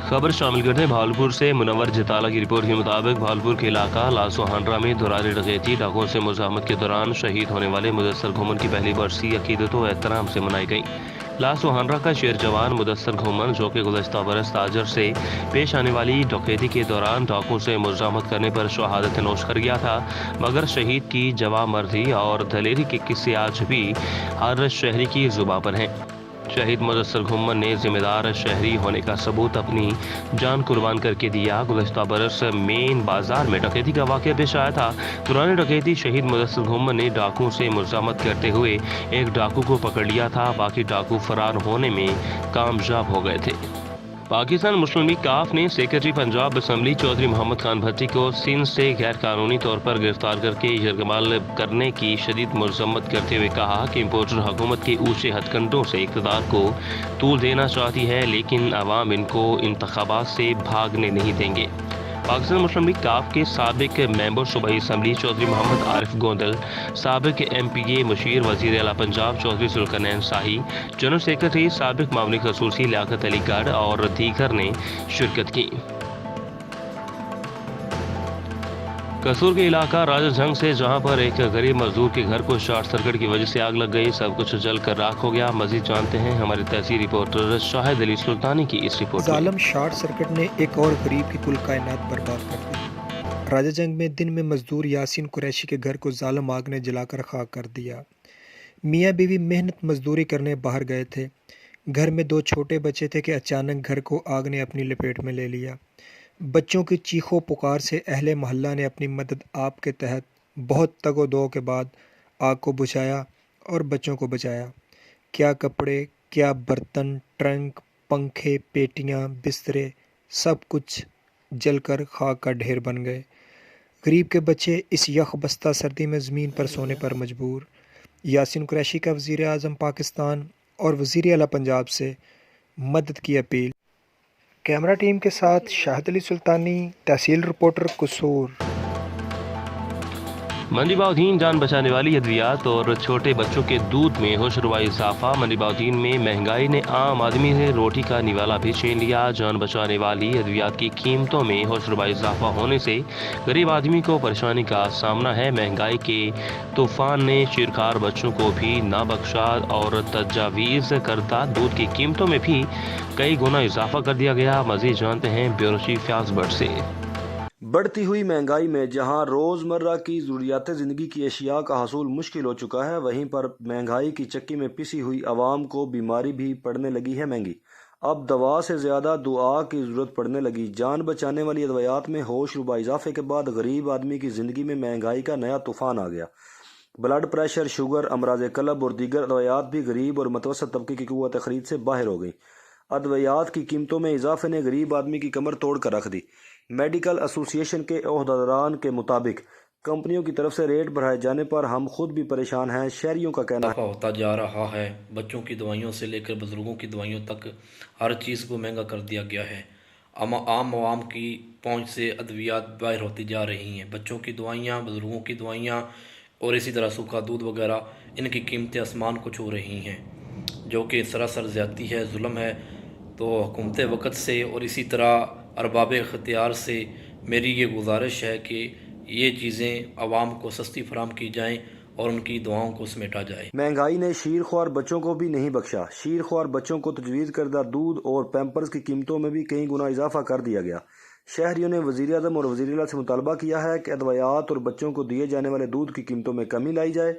खबर शामिल करते हैं भावलपुर से मुनव्वर जिताला की रिपोर्ट के मुताबिक भावलपुर के इलाका लासोहांड्रा में दुरानी डकैती डाकुओं से मुजाहमत के दौरान शहीद होने वाले मुदस्सर घुमन की पहली बरसी अकीदत व एहतराम से मनाई गई। लासोहांड्रा का शेर जवान मुदस्सर घुमन, जो कि गुज़श्ता बरस ताजर से पेश आने वाली डकैती के दौरान डाकुओं से मुजाहमत करने पर शहादत नोश कर गया था, मगर शहीद की जवामर्दी और दलेरी के किस्से आज भी हर शहरी की जुबां पर हैं। शहीद मुदस्सर घुमन ने जिम्मेदार शहरी होने का सबूत अपनी जान कुर्बान करके दिया। गुज़श्ता बरस मेन बाजार में डकैती का वाक़या पेश आया था। दौरान डकैती शहीद मुदस्सर घुमन ने डाकुओं से मुज़ाहमत करते हुए एक डाकू को पकड़ लिया था, बाकी डाकू फरार होने में कामयाब हो गए थे। पाकिस्तान मुस्लिम लीग काफ ने सेक्रेटरी पंजाब असम्बली चौधरी मोहम्मद खान भट्टी को सिंध से गैर कानूनी तौर पर गिरफ्तार करके यरगमाल करने की शदीद मजम्मत करते हुए कहा कि इम्पोर्टर हुकूमत के ऊंचे हथकंडों से इक़्तिदार को तूल देना चाहती है, लेकिन अवाम इनको इंतखाबात से भागने नहीं देंगे। पाकिस्तान मुस्लिम लीग काफ के साबिक मेंबर सूबाई असम्बली चौधरी मोहम्मद आरिफ गोंदल, साबिक MPA मुशीर वज़ीर आला पंजाब चौधरी सुल्कनैन शाही, जनरल सेक्रेटरी साबिक मामली खसूसी लियाकत अली गढ़ और दीगर ने शिरकत की। कसूर के इलाका राजा जंग से, जहां पर एक गरीब मजदूर के घर को शॉर्ट सर्किट की वजह से आग लग गई, सब कुछ जल कर राख हो गया। मजीद जानते हैं हमारे तहसील रिपोर्टर शाहिद अली सुल्तानी की इस रिपोर्ट में। जालिम शॉर्ट सर्किट ने एक और गरीब की कुल कायनात बर्बाद कर दी। राजा जंग में दिन में मजदूर यासीन कुरैशी के घर को जालिम आग ने जलाकर खाक कर दिया। मियाँ बीवी मेहनत मजदूरी करने बाहर गए थे। घर में 2 छोटे बच्चे थे कि अचानक घर को आग ने अपनी लपेट में ले लिया। बच्चों की चीखों पुकार से अहले मोहल्ला ने अपनी मदद आप के तहत बहुत तगो-दो के बाद आग को बुझाया और बच्चों को बचाया। क्या कपड़े, क्या बर्तन, ट्रंक, पंखे, पेटियां, बिस्तरे, सब कुछ जलकर खाक का ढेर बन गए। गरीब के बच्चे इस यखबस्ता सर्दी में ज़मीन पर सोने पर मजबूर। यासीन कुरैशी का वज़ीर आज़म पाकिस्तान और वज़ीर आला पंजाब से मदद की अपील। कैमरा टीम के साथ शाहिद अली सुल्तानी, तहसील रिपोर्टर कसूर। मंडी बाउद्दीन जान बचाने वाली अद्वियात और छोटे बच्चों के दूध में होशरुबा इजाफा। मंडी बाउद्दीन में महंगाई ने आम आदमी से रोटी का निवाला भी छीन लिया। जान बचाने वाली अद्वियात की कीमतों में होशरुबा इजाफा होने से गरीब आदमी को परेशानी का सामना है। महंगाई के तूफान ने शिरकार बच्चों को भी ना बख्शा और तजावीज़ करदा दूध की कीमतों में भी कई गुना इजाफा कर दिया गया। मज़ीद जानते हैं ब्यूरो चीफ फ्याज भट्ट से। बढ़ती हुई महंगाई में जहां रोज़मर्रा की ज़रूरियात ज़िंदगी की अशिया का हसूल मुश्किल हो चुका है, वहीं पर महंगाई की चक्की में पिसी हुई आवाम को बीमारी भी पड़ने लगी है महंगी। अब दवा से ज़्यादा दुआ की ज़रूरत पड़ने लगी। जान बचाने वाली अद्वियात में होश रुबा इजाफे के बाद गरीब आदमी की ज़िंदगी में महंगाई का नया तूफ़ान आ गया। ब्लड प्रेशर, शुगर, अमराज कलब और दीगर अद्वियात भी गरीब और मतवसत तबके की क़ुव्वत ख़रीद से बाहर हो गई। अद्वियात की कीमतों में इजाफे ने गरीब आदमी की कमर तोड़ कर रख दी। मेडिकल एसोसिएशन के ओहदेदारान के मुताबिक कंपनियों की तरफ से रेट बढ़ाए जाने पर हम खुद भी परेशान हैं। शहरियों का कहना होता जा रहा है। बच्चों की दवाइयों से लेकर बुजुर्गों की दवाइयों तक हर चीज़ को महंगा कर दिया गया है। आम आवाम की पहुंच से अद्वियात बाहर होती जा रही हैं। बच्चों की दवाइयाँ, बुजुर्गों की दवाइयाँ और इसी तरह सूखा दूध वगैरह, इनकी कीमतें आसमान को छू रही हैं, जो कि सरासर ज़्यादती है, जुल्म है। तो हुकूमत वक़्त से और इसी तरह अरबाब इख्तियार से मेरी ये गुजारिश है कि ये चीज़ें आवाम को सस्ती फराम की जाएँ और उनकी दुआओं को समेटा जाए। महंगाई ने शीरख्वार बच्चों को भी नहीं बख्शा। शीरख्वार बच्चों को तजवीज़ करदा दूध और पैम्पर्स की कीमतों में भी कई गुना इजाफा कर दिया गया। शहरियों ने वज़ीर आज़म और वज़ीर आला से मुतालबा किया है कि अद्वियात और बच्चों को दिए जाने वाले दूध की कीमतों में कमी लाई जाए,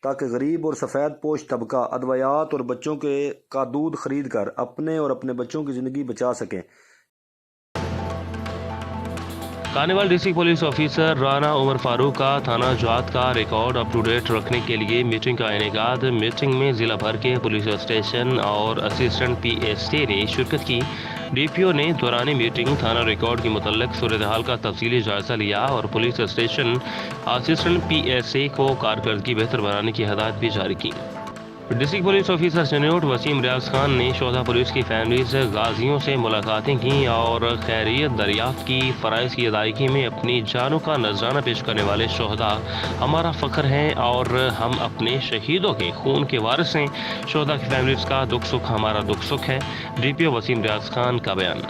ताकि गरीब और सफ़ेद पोश तबका अद्वियात और बच्चों का दूध खरीद कर अपने और अपने बच्चों की ज़िंदगी बचा सकें। Khanewal district police officer Rana Umar Farooq का थाना जात का रिकॉर्ड अप टू डेट रखने के लिए मीटिंग का इनेकाद। मीटिंग में जिला भर के पुलिस स्टेशन और असिस्टेंट PSA ने शिरकत की। DPO ने दौरान मीटिंग थाना रिकॉर्ड के मुतल्लिक सूरत हाल का तफसीली जायजा लिया और पुलिस स्टेशन असिस्टेंट PSA को कारकर्दगी बेहतर बनाने की हदायत भी जारी की। District police officer senior Waseem Riaz Khan ने शोधा पुलिस की फैमिलीज गाजियों से मुलाकातें की और खैरियत दरियाफ्त की। फ़राइज़ की अदायगी में अपनी जानों का नजराना पेश करने वाले शोहदा हमारा फ़ख्र हैं और हम अपने शहीदों के खून के वारिस हैं। शोहदा की फैमिलीज का दुख सुख हमारा दुख सुख है। DPO वसीम रियाज खान का बयान।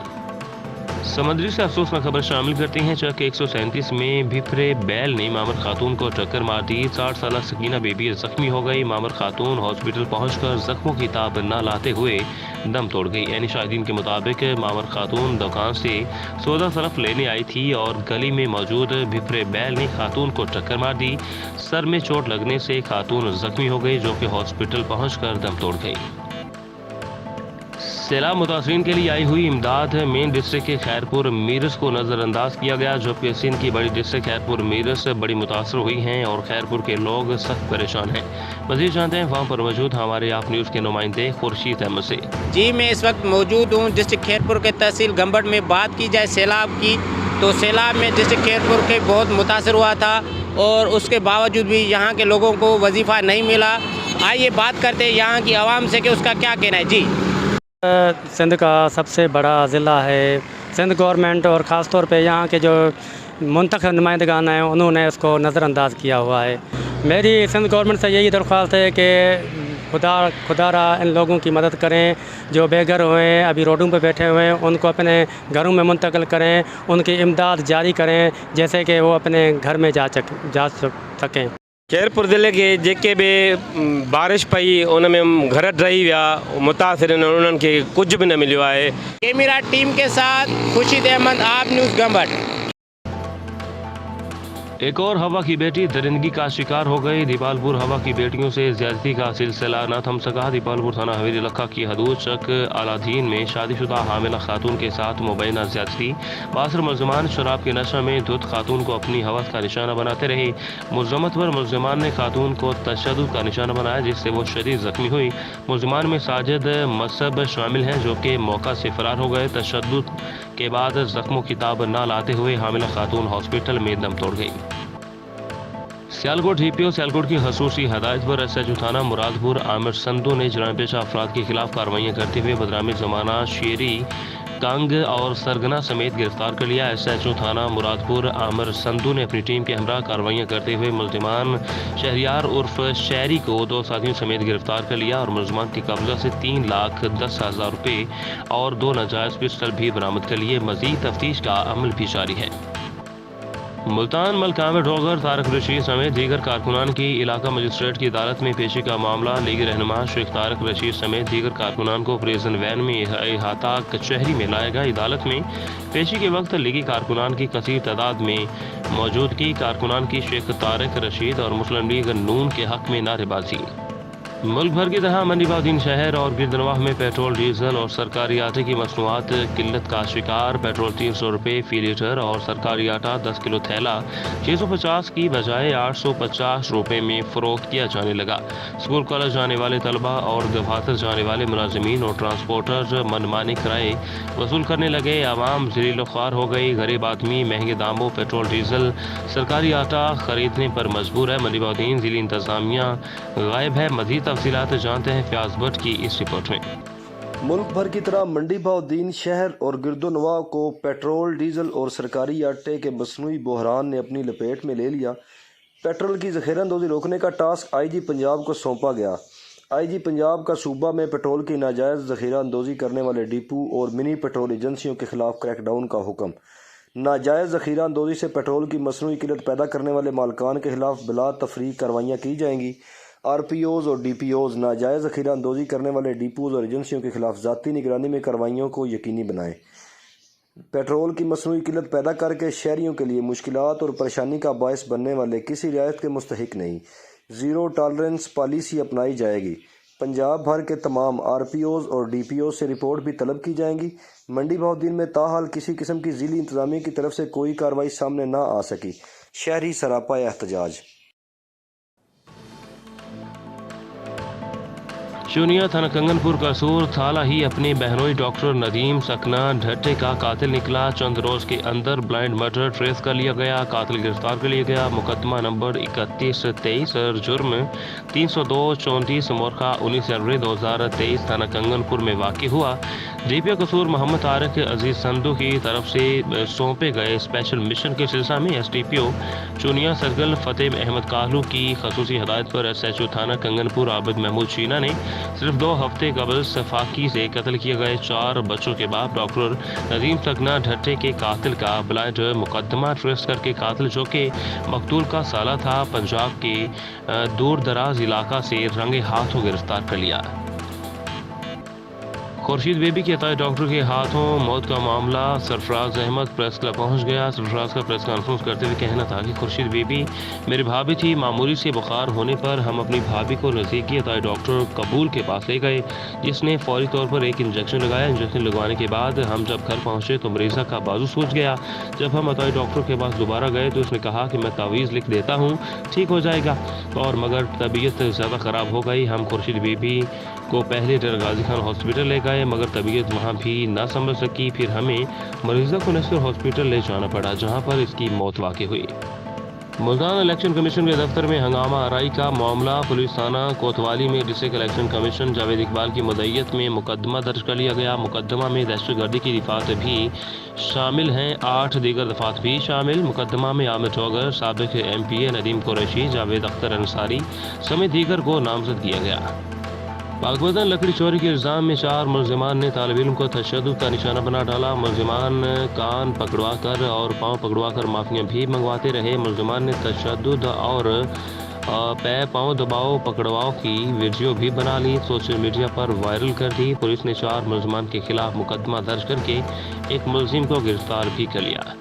سمندری سے افسوسناک خبر شامل کرتے ہیں چک 137 میں بھپرے بیل نے مامر خاتون کو ٹکر مار دی. 60 سالہ سکینہ بی بی زخمی ہو گئی. مامر خاتون ہاسپٹل پہنچ کر زخموں کی تاب نہ لاتے ہوئے دم توڑ گئی. یعنی شاہدین کے مطابق مامر خاتون دکان سے سودا صرف لینے آئی تھی اور گلی میں موجود بھپرے بیل نے خاتون کو ٹکر مار دی. سر میں چوٹ لگنے سے خاتون زخمی ہو گئی جو کہ ہاسپٹل پہنچ کر دم توڑ گئی. سیلاب متاثرین کے لیے آئی ہوئی امداد. مین ڈسٹرکٹ کے خیرپور میرس کو نظر انداز کیا گیا جبکہ سندھ کی بڑی ڈسٹرکٹ خیرپور میرس بڑی متاثر ہوئی ہیں اور خیرپور کے لوگ سخت پریشان ہیں. مزید جانتے ہیں وہاں پر موجود ہمارے آپ نیوز کے نمائندے خورشید احمد سے. جی میں اس وقت موجود ہوں ڈسٹرکٹ خیرپور کے تحصیل گمبڑ میں. بات کی جائے سیلاب کی تو سیلاب میں ڈسٹرکٹ خیرپور کے بہت متاثر ہوا تھا اور اس کے باوجود بھی یہاں کے لوگوں کو وظیفہ نہیں ملا. آئیے بات کرتے ہیں یہاں کی عوام سے کہ اس کا کیا کہنا ہے. جی سندھ کا سب سے بڑا ضلع ہے. سندھ گورنمنٹ اور خاص طور پہ یہاں کے جو منتخب نمائندگان ہیں انہوں نے اس کو نظر انداز کیا ہوا ہے. میری سندھ گورنمنٹ سے یہی درخواست ہے کہ خدا را ان لوگوں کی مدد کریں جو بے گھر ہوئے ہیں, ابھی روڈوں پہ بیٹھے ہوئے ہیں, ان کو اپنے گھروں میں منتقل کریں, ان کی امداد جاری کریں جیسے کہ وہ اپنے گھر میں جا سکیں. خیرپور ضلع کے जेके भी बारिश पई उन में घर ड्रही विया मुतासिर उन्हनि खे कुझु बि न मिलियो आहे. कैमरा टीम के साथ खुर्शीद अहमद, आप न्यूज़ गंबड़. ایک اور ہوا کی بیٹی درندگی کا شکار ہو گئی. دیپالپور ہوا کی بیٹیوں سے زیادتی کا سلسلہ نہ تھم سکا. دیپالپور تھانہ حویلی لکھا کی حدود چک الادین میں شادی شدہ حاملہ خاتون کے ساتھ مبینہ زیادتی. باثر ملزمان شراب کے نشہ میں دھت خاتون کو اپنی ہوس کا نشانہ بناتے رہے. ملزمت پر ملزمان نے خاتون کو تشدد کا نشانہ بنایا جس سے وہ شدید زخمی ہوئی. ملزمان میں ساجد مصب شامل ہیں جو کہ موقع سے فرار ہو گئے. تشدد کے بعد زخموں کی تاب نہ لاتے ہوئے حاملہ خاتون ہاسپٹل میں دم توڑ گئی. سیالکوٹ ڈی پی او سیالکوٹ کی خصوصی ہدایت پر ایس ایچ او تھانہ مرادپور عامر سندھو نے جرائم پیشہ افراد کے خلاف کارروائیاں کرتے ہوئے بدنامی زمانہ شیری کنگ اور سرگنا سمیت گرفتار کر لیا. ایس ایچ او تھانہ مرادپور عامر سندھو نے اپنی ٹیم کے ہمراہ کارروائیاں کرتے ہوئے ملزمان شہریار عرف شہری کو 2 ساتھیوں سمیت گرفتار کر لیا اور ملزمان کے قبضہ سے 3,10,000 روپے اور 2 ناجائز پسٹل بھی برآمد کر لیے. مزید تفتیش کا عمل بھی جاری ہے. ملتان ملک عامر ڈوگر طارق رشید سمیت دیگر کارکنان کی علاقہ مجسٹریٹ کی عدالت میں پیشی کا معاملہ. لیگ رہنما شیخ طارق رشید سمیت دیگر کارکنان کو پریزن وین میں احاطہ کچہری میں لایا گیا. عدالت میں پیشی کے وقت لیگی کارکنان کی کثیر تعداد میں موجودگی. کارکنان کی شیخ طارق رشید اور مسلم لیگ نون کے حق میں نعرے بازی. ملک بھر کی طرح منڈی بہاؤدین شہر اور گردنواہ میں پیٹرول ڈیزل اور سرکاری آٹے کی مصنوعات قلت کا شکار. پیٹرول 300 روپے فی لیٹر اور سرکاری آٹا 10 کلو تھیلا 650 کی بجائے 850 روپے میں فروخت کیا جانے لگا. اسکول کالج جانے والے طلبہ اور دفاتر جانے والے ملازمین اور ٹرانسپورٹر منمانے کرائے وصول کرنے لگے. عوام ذلیل و خوار ہو گئی. غریب آدمی مہنگے داموں پیٹرول ڈیزل سرکاری آٹا خریدنے پر مجبور ہے. منڈی بہاؤدین ضلعی انتظامیہ غائب ہے. مزید تفصیلات جانتے ہیں فیاض بٹ کی اس رپورٹ میں. ملک بھر کی طرح منڈی بہاؤدین شہر اور گرد و نواح کو پیٹرول ڈیزل اور سرکاری آٹے کے مصنوعی بحران نے اپنی لپیٹ میں لے لیا. پیٹرول کی ذخیرہ اندوزی روکنے کا ٹاسک آئی جی پنجاب کو سونپا گیا. آئی جی پنجاب کا صوبہ میں پیٹرول کی ناجائز ذخیرہ اندوزی کرنے والے ڈپو اور منی پیٹرول ایجنسیوں کے خلاف کریک ڈاؤن کا حکم. ناجائز ذخیرہ اندوزی سے پیٹرول کی مصنوعی قلت پیدا کرنے والے مالکان کے خلاف بلا تفریق کارروائیاں کی جائیں گی. آر پی اوز اور ڈی پی اوز ناجائز ذخیرہ اندوزی کرنے والے ڈپوز اور ایجنسیوں کے خلاف ذاتی نگرانی میں کارروائیوں کو یقینی بنائیں. پیٹرول کی مصنوعی قلت پیدا کر کے شہریوں کے لیے مشکلات اور پریشانی کا باعث بننے والے کسی رعایت کے مستحق نہیں. زیرو ٹالرنس پالیسی اپنائی جائے گی. پنجاب بھر کے تمام آر پی اوز اور ڈی پی اوز سے رپورٹ بھی طلب کی جائیں گی. منڈی بہاؤدین میں تاحال کسی قسم کی ضلعی انتظامیہ کی طرف سے کوئی کارروائی سامنے نہ آ سکی. شہری سراپا احتجاج. چونیا تھانہ کنگن پور کا سور تھالہ ہی اپنے بہنوئی ڈاکٹر ندیم سکنا ڈھٹے کا قاتل نکلا. چند روز کے اندر بلائنڈ مرڈر ٹریس کر لیا گیا. قاتل گرفتار کر لیا گیا. مقدمہ نمبر 3123 جرم 302-34 مورخہ 19 جنوری 2023 تھانہ کنگن پور میں واقع ہوا. DPO कसूर मोहम्मद तारिक अजीज संधू की तरफ से सौंपे गए स्पेशल मिशन के सिलसिला में SDPO चुनिया सर्कल फतेह अहमद कालू की खसूसी हदायत पर SHO थाना कंगनपुर आबिद महमूद शीना ने सिर्फ 2 हफ्ते कबल सफाकी से कत्ल किए गए 4 बच्चों के बाप डॉक्टर नदीम सकना ढट्टे के कातिल का ब्लाइंड मुकदमा ट्रेस करके कातिल जो कि मकतूल का साला था पंजाब के दूर दराज इलाका से रंगे हाथों गिरफ्तार कर लिया। खुर्शीद बेबी के अताए डॉक्टर के हाथों मौत का मामला सरफराज अहमद प्रेस क्लब पहुंच गया। सरफराज का प्रेस कॉन्फ्रेंस करते हुए कहना था कि खुर्शीद बेबी मेरी भाभी थी, मामूली से बुखार होने पर हम अपनी भाभी को नज़दीकी अताए डॉक्टर कबूल के पास ले गए, जिसने फौरी तौर पर एक इंजेक्शन लगाया। इंजेक्शन लगवाने के बाद हम जब घर पहुंचे तो मरीज़ा का बाजू सूज गया। जब हम अताए डॉक्टर के पास दोबारा गए तो उसने कहा कि मैं तावीज़ लिख देता हूँ, ठीक हो जाएगा, और मगर तबीयत ज़्यादा ख़राब हो गई। हम खुर्शीद बेबी को पहले डर गाजी खान हॉस्पिटल ले गए, मगर तबीयत वहाँ भी ना समझ सकी। फिर हमें मरीज़ा को नस्र हॉस्पिटल ले जाना पड़ा, जहाँ पर इसकी मौत वाक़ई हुई। मुल्तान इलेक्शन कमीशन के दफ्तर में हंगामा आराई का मामला। पुलिस थाना कोतवाली में district election commission Javed Iqbal की मदईयत में मुकदमा दर्ज कर लिया गया। मुकदमा में दहशतगर्दी की दफात भी शामिल हैं, 8 दीगर दफात भी शामिल। मुकदमा में आमिर टोगर, साबिक MPA नदीम कुरैशी, जावेद अख्तर अंसारी समेत दीगर को नामजद किया गया। पाकवतन लकड़ी चोरी के इल्ज़ाम में 4 मुलजिमान ने तालिब इल्म को तशद्दुद का निशाना बना डाला। मुलजिमान कान पकड़वा कर और पाँव पकड़वा कर माफियाँ भी मंगवाते रहे। मुलजिमान ने तशद्दुद और पैर पाँव दबाव पकड़वाओं की वीडियो भी बना ली, सोशल मीडिया पर वायरल कर दी। पुलिस ने 4 मुलजिमान के खिलाफ मुकदमा दर्ज करके एक मुलजिम को गिरफ्तार भी कर लिया।